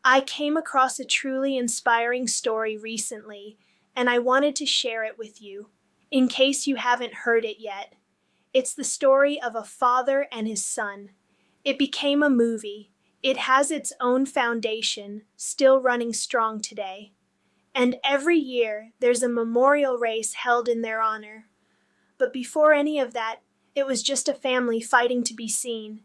I came across a truly inspiring story recently, and I wanted to share it with you, in case you haven't heard it yet. It's the story of a father and his son. It became a movie. It has its own foundation, still running strong today. And every year, there's a memorial race held in their honor. But before any of that, it was just a family fighting to be seen.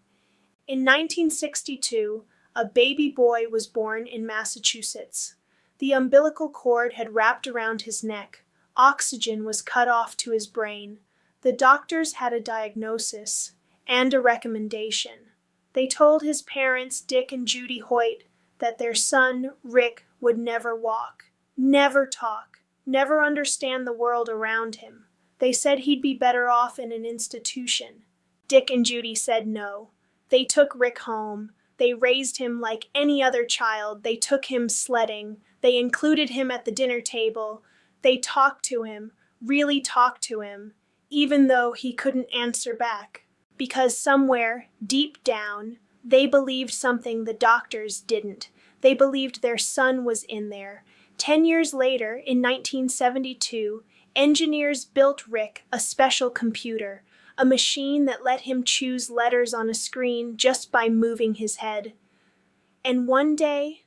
In 1962, a baby boy was born in Massachusetts. The umbilical cord had wrapped around his neck. Oxygen was cut off to his brain. The doctors had a diagnosis and a recommendation. They told his parents, Dick and Judy Hoyt, that their son, Rick, would never walk, never talk, never understand the world around him. They said he'd be better off in an institution. Dick and Judy said no. They took Rick home. They raised him like any other child. They took him sledding. They included him at the dinner table. They talked to him, really talked to him, even though he couldn't answer back. Because somewhere, deep down, they believed something the doctors didn't. They believed their son was in there. 10 years later, in 1972, engineers built Rick a special computer, a machine that let him choose letters on a screen just by moving his head. And one day,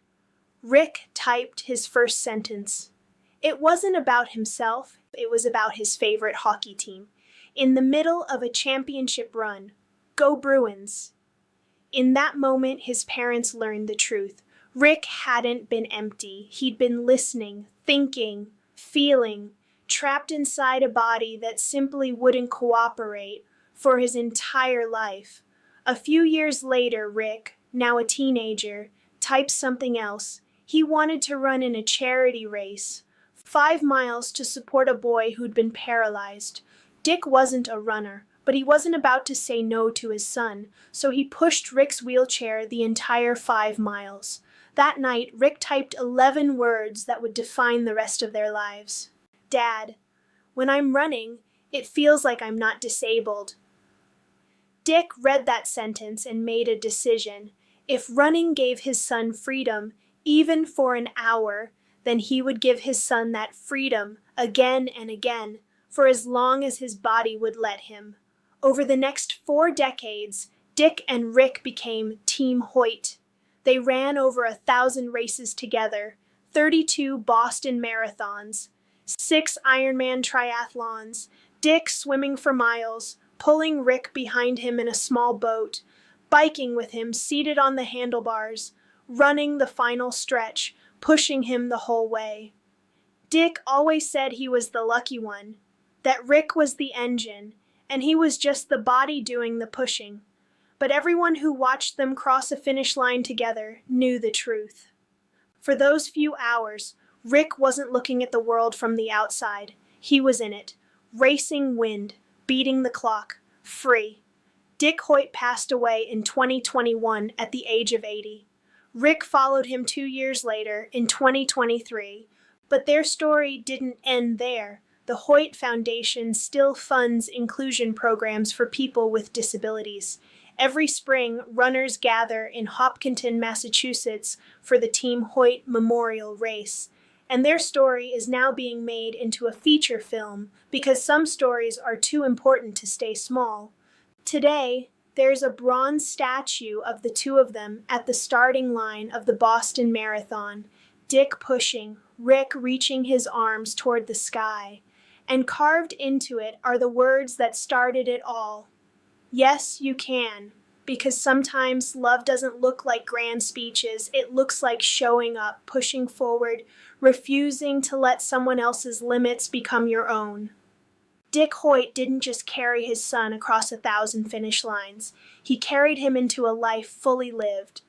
Rick typed his first sentence. It wasn't about himself, it was about his favorite hockey team. In the middle of a championship run, go Bruins! In that moment, his parents learned the truth. Rick hadn't been empty. He'd been listening, thinking, feeling, trapped inside a body that simply wouldn't cooperate for his entire life. A few years later, Rick, now a teenager, types something else. He wanted to run in a charity race, 5 miles to support a boy who'd been paralyzed. Dick wasn't a runner, but he wasn't about to say no to his son, so he pushed Rick's wheelchair the entire 5 miles. That night, Rick typed 11 words that would define the rest of their lives. Dad, when I'm running, it feels like I'm not disabled. Dick read that sentence and made a decision. If running gave his son freedom, even for an hour, then he would give his son that freedom again and again, for as long as his body would let him. Over the next 4 decades, Dick and Rick became Team Hoyt. They ran over 1,000 races together, 32 Boston marathons, 6 Ironman triathlons, Dick swimming for miles, pulling Rick behind him in a small boat, biking with him seated on the handlebars, running the final stretch, pushing him the whole way. Dick always said he was the lucky one, that Rick was the engine, and he was just the body doing the pushing. But everyone who watched them cross a finish line together knew the truth. For those few hours, Rick wasn't looking at the world from the outside. He was in it, racing wind, beating the clock, free. Dick Hoyt passed away in 2021 at the age of 80. Rick followed him 2 years later in 2023, but their story didn't end there. The Hoyt Foundation still funds inclusion programs for people with disabilities. Every spring, runners gather in Hopkinton, Massachusetts for the Team Hoyt Memorial Race. And their story is now being made into a feature film because some stories are too important to stay small. Today, there's a bronze statue of the two of them at the starting line of the Boston Marathon, Dick pushing, Rick reaching his arms toward the sky. And carved into it are the words that started it all. Yes, you can, because sometimes love doesn't look like grand speeches. It looks like showing up, pushing forward, refusing to let someone else's limits become your own. Dick Hoyt didn't just carry his son across 1,000 finish lines. He carried him into a life fully lived.